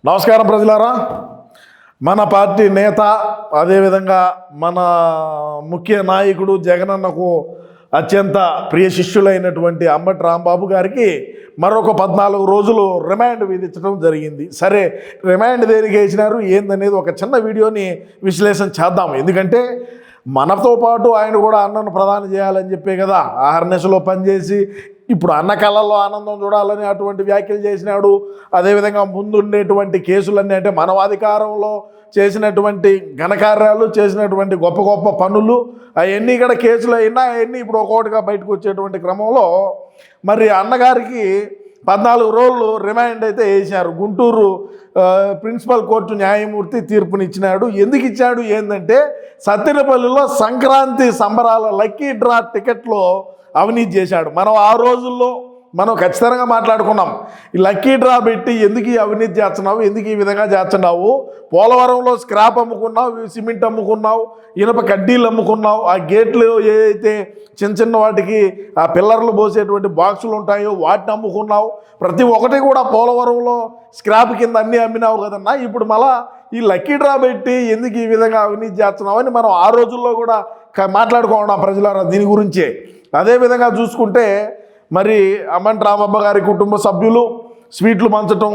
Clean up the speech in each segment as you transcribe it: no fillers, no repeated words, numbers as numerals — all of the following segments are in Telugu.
నమస్కారం ప్రజలారా. మన పార్టీ నేత అదేవిధంగా మన ముఖ్య నాయకుడు జగనన్నకు అత్యంత ప్రియ శిష్యులైనటువంటి అంబటి రాంబాబు గారికి మరొక 14 రోజులు రిమాండ్ విధించడం జరిగింది. సరే, రిమాండ్ దేనికి వేసినారు ఏందనేది ఒక చిన్న వీడియోని విశ్లేషణ చేద్దాం. ఎందుకంటే మనతో పాటు ఆయన కూడా అన్నను ప్రదానం చేయాలని చెప్పే కదా ఆహర్నిశలో పనిచేసి ఇప్పుడు అన్న కళ్ళల్లో ఆనందం చూడాలని అటువంటి వ్యాఖ్యలు చేసినాడు. అదేవిధంగా ముందుండేటువంటి కేసులన్నీ అంటే మనవాధికారంలో చేసినటువంటి ఘనకార్యాలు, చేసినటువంటి గొప్ప గొప్ప పనులు అవన్నీ ఇక్కడ కేసులు అయినా అవన్నీ ఇప్పుడు ఒక్కొక్కటిగా బయటకు వచ్చేటువంటి క్రమంలో మరి అన్నగారికి 14 రోజులు రిమాండ్ అయితే వేశారు. గుంటూరు ప్రిన్సిపల్ కోర్టు న్యాయమూర్తి తీర్పునిచ్చినాడు. ఎందుకు ఇచ్చాడు ఏంటంటే సత్తెనపల్లిలో సంక్రాంతి సంబరాల లక్కీ డ్రా టికెట్లో అవినీతి చేశాడు. మనం ఆ రోజుల్లో ఖచ్చితంగా మాట్లాడుకున్నాం. ఈ లక్కీ డ్రా పెట్టి ఎందుకు ఈ అవినీతి చేస్తున్నావు, ఎందుకు ఈ విధంగా చేస్తున్నావు, పోలవరంలో స్క్రాప్ అమ్ముకున్నావు, సిమెంట్ అమ్ముకున్నావు, ఇనుప కడ్డీలు అమ్ముకున్నావు, ఆ గేట్లు ఏదైతే చిన్న చిన్న వాటికి ఆ పిల్లర్లు పోసేటువంటి బాక్సులు ఉంటాయో వాటిని అమ్ముకున్నావు. ప్రతి ఒక్కటి కూడా పోలవరంలో స్క్రాప్ కింద అన్నీ అమ్మినావు కదన్నా. ఇప్పుడు మళ్ళా ఈ లక్కీ డ్రా పెట్టి ఎందుకు ఈ విధంగా అవినీతి చేస్తున్నావు అని మనం ఆ రోజుల్లో కూడా మాట్లాడుకోవడం ప్రజలారా దీని గురించే. అదేవిధంగా చూసుకుంటే మరి అంబటి రాంబాబు గారి కుటుంబ సభ్యులు స్వీట్లు పంచటం,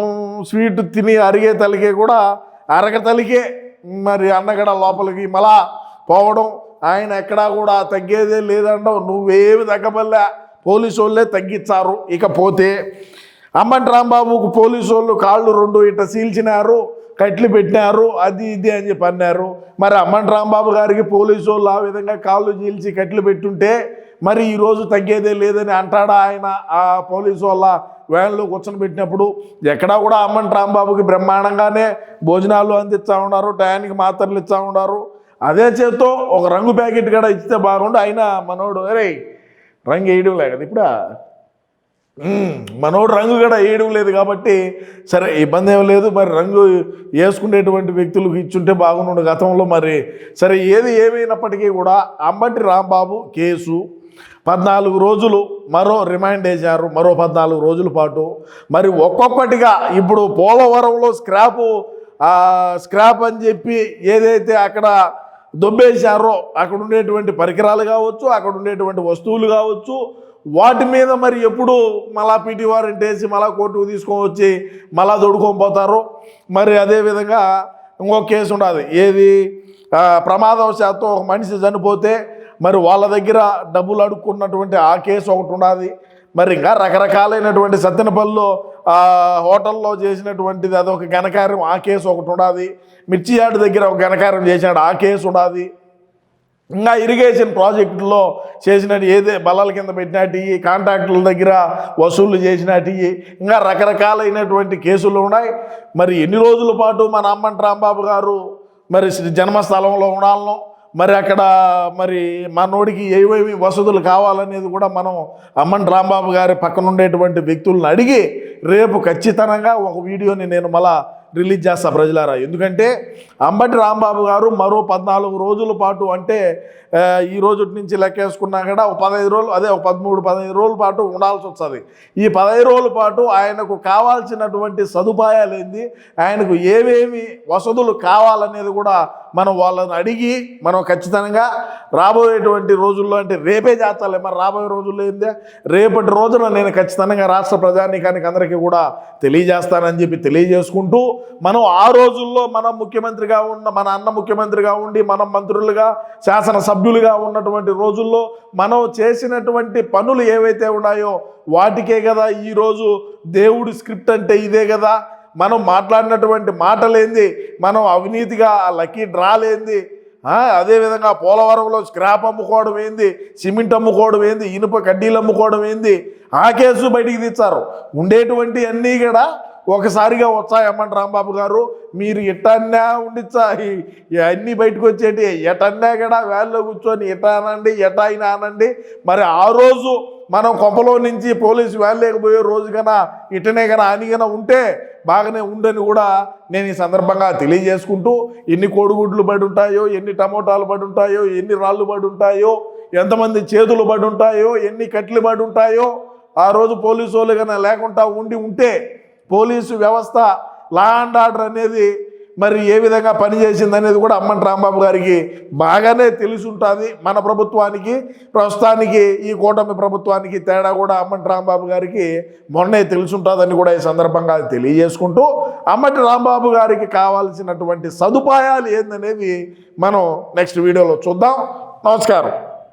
స్వీట్ తిని అరిగే తలికే కూడా అరగ తలికే మరి అన్నగడ లోపలికి మళ్ళా పోవడం. ఆయన ఎక్కడా కూడా తగ్గేదే లేదంటావు, నువ్వేమి తగ్గబల్లే, పోలీసు వాళ్ళే తగ్గించారు. ఇకపోతే అంబటి రాంబాబుకు పోలీసు వాళ్ళు కాళ్ళు 2 ఇట్ట సీల్చినారు, కట్లు పెట్టినారు, అది ఇది అని చెప్పి అన్నారు. మరి అంబటి రాంబాబు గారికి పోలీసు వాళ్ళు ఆ విధంగా కాళ్ళు చీల్చి కట్లు పెట్టుంటే మరి ఈరోజు తగ్గేదే లేదని అంటాడా ఆయన? ఆ పోలీసు వాళ్ళ వ్యాన్లో కూర్చొని పెట్టినప్పుడు ఎక్కడా కూడా అంబటి రాంబాబుకి బ్రహ్మాండంగానే భోజనాలు అందిస్తూ ఉన్నారు, టయానికి మాత్రలు ఇస్తూ ఉన్నారు. అదే చేత్తో ఒక రంగు ప్యాకెట్ కూడా ఇస్తే బాగుండు. అయినా మనోడు అరే రంగు వేయడం లేదు కదా, ఇప్పుడు మనోడు రంగు కూడా వేయడం లేదు కాబట్టి సరే ఇబ్బంది ఏం లేదు. మరి రంగు వేసుకునేటువంటి వ్యక్తులకు ఇచ్చుంటే బాగుండు గతంలో. మరి సరే, ఏది ఏమైనప్పటికీ కూడా అంబటి రాంబాబు కేసు 14 రోజులు మరో రిమాండ్ వేశారు, మరో 14 రోజుల పాటు. మరి ఒక్కొక్కటిగా ఇప్పుడు పోలవరంలో స్క్రాప్ అని చెప్పి ఏదైతే అక్కడ దొబ్బేశారో అక్కడ ఉండేటువంటి పరికరాలు కావచ్చు, అక్కడ ఉండేటువంటి వస్తువులు కావచ్చు, వాటి మీద మరి ఎప్పుడు మళ్ళా పీటీ వారెంట్ వేసి మళ్ళా కోర్టుకు తీసుకొని వచ్చి మళ్ళా దొడుకొని పోతారు. మరి అదేవిధంగా ఇంకొక కేసు ఉండదు, ఏది ప్రమాదవశాత్తు ఒక మనిషి చనిపోతే మరి వాళ్ళ దగ్గర డబ్బులు అడుక్కున్నటువంటి ఆ కేసు ఒకటి ఉన్నది. మరి ఇంకా రకరకాలైనటువంటి సత్తెనపల్లిలో హోటల్లో చేసినటువంటిది అదొక ఘనకార్యం, ఆ కేసు ఒకటి ఉన్నది. మిర్చి యార్డ్ దగ్గర ఒక ఘనకార్యం చేశాడు, ఆ కేసు ఉన్నది. ఇంకా ఇరిగేషన్ ప్రాజెక్టులో చేసినట్టు ఏదే బలాల కింద పెట్టినట్టు, కాంట్రాక్టుల దగ్గర వసూళ్లు చేసినట్టు, ఇంకా రకరకాలైనటువంటి కేసులు ఉన్నాయి. మరి ఎన్ని రోజుల పాటు మన అంబటి రాంబాబు గారు మరి జన్మస్థలంలో ఉండాలనో, మరి అక్కడ మరి మనోడికి ఏవేమి వసతులు కావాలనేది కూడా మనం అంబటి రాంబాబు గారి పక్కన ఉండేటువంటి వ్యక్తులను అడిగి రేపు ఖచ్చితంగా ఒక వీడియోని నేను మళ్ళా రిలీజ్ చేస్తా ప్రజలారా. ఎందుకంటే అంబటి రాంబాబు గారు మరో 14 రోజుల పాటు అంటే ఈ రోజు నుంచి లెక్కేసుకున్నా కూడా ఒక 15 రోజులు, అదే ఒక 13-15 రోజుల పాటు ఉండాల్సి వస్తుంది. ఈ 15 రోజుల పాటు ఆయనకు కావాల్సినటువంటి సదుపాయాలు ఏంది, ఆయనకు ఏమేమి వసతులు కావాలనేది కూడా మనం వాళ్ళని అడిగి మనం ఖచ్చితంగా రాబోయేటువంటి రోజుల్లో, అంటే రేపే చేస్తాలే మరి రాబోయే రోజుల్లో ఏందే, రేపటి రోజున నేను ఖచ్చితంగా రాష్ట్ర ప్రజానీకానికి అందరికీ కూడా తెలియజేస్తానని చెప్పి తెలియజేసుకుంటూ, మనం ఆ రోజుల్లో మనం ముఖ్యమంత్రిగా ఉన్న మన అన్న ముఖ్యమంత్రిగా ఉండి మనం మంత్రులుగా శాసనసభ్యులుగా ఉన్నటువంటి రోజుల్లో మనం చేసినటువంటి పనులు ఏవైతే ఉన్నాయో వాటికే కదా ఈరోజు దేవుడి స్క్రిప్ట్ అంటే ఇదే కదా. మనం మాట్లాడినటువంటి మాటలేంది, మనం అవినీతిగా లక్కీ డ్రాలేంది, అదేవిధంగా పోలవరంలో స్క్రాప్ అమ్ముకోవడం ఏంది, సిమెంట్ అమ్ముకోవడం ఏంది, ఇనుప కడ్డీలు అమ్ముకోవడం ఏంది, ఆ కేసు బయటికి తెచ్చారు. ఉండేటువంటి అన్నీ కూడా ఒకసారిగా వచ్చాయి. అంబటి రాంబాబు గారు మీరు ఎట్టన్నా ఉండిచ్చా అన్నీ బయటకు వచ్చేటి, ఎటన్నా కూడా వ్యాన్లో కూర్చొని ఎటా అనండి, ఎటా అయినా అనండి. మరి ఆ రోజు మనం కొంపలో నుంచి పోలీసు వ్యాన్ లేకపోయే రోజు కన్నా ఇటనే కన్నా అని కన్నా ఉంటే బాగానే ఉండని కూడా నేను ఈ సందర్భంగా తెలియజేసుకుంటూ, ఎన్ని కోడిగుడ్లు పడి ఉంటాయో, ఎన్ని టమోటాలు పడి ఉంటాయో, ఎన్ని రాళ్ళు పడి ఉంటాయో, ఎంతమంది చేతులు పడి ఉంటాయో, ఎన్ని కట్లు పడి ఉంటాయో, ఆ రోజు పోలీసు వాళ్ళు కన్నా లేకుండా ఉంటే పోలీసు వ్యవస్థ లా అండ్ ఆర్డర్ అనేది మరి ఏ విధంగా పనిచేసింది అనేది కూడా అమ్మటి రాంబాబు గారికి బాగానే తెలిసి ఉంటుంది. మన ప్రభుత్వానికి ప్రస్తుతానికి ఈ కూటమి ప్రభుత్వానికి తేడా కూడా అమ్మటి రాంబాబు గారికి మొన్నే తెలిసి ఉంటుందని కూడా ఈ సందర్భంగా తెలియజేసుకుంటూ, అమ్మటి రాంబాబు గారికి కావాల్సినటువంటి సదుపాయాలు ఏందనేవి మనం నెక్స్ట్ వీడియోలో చూద్దాం. నమస్కారం.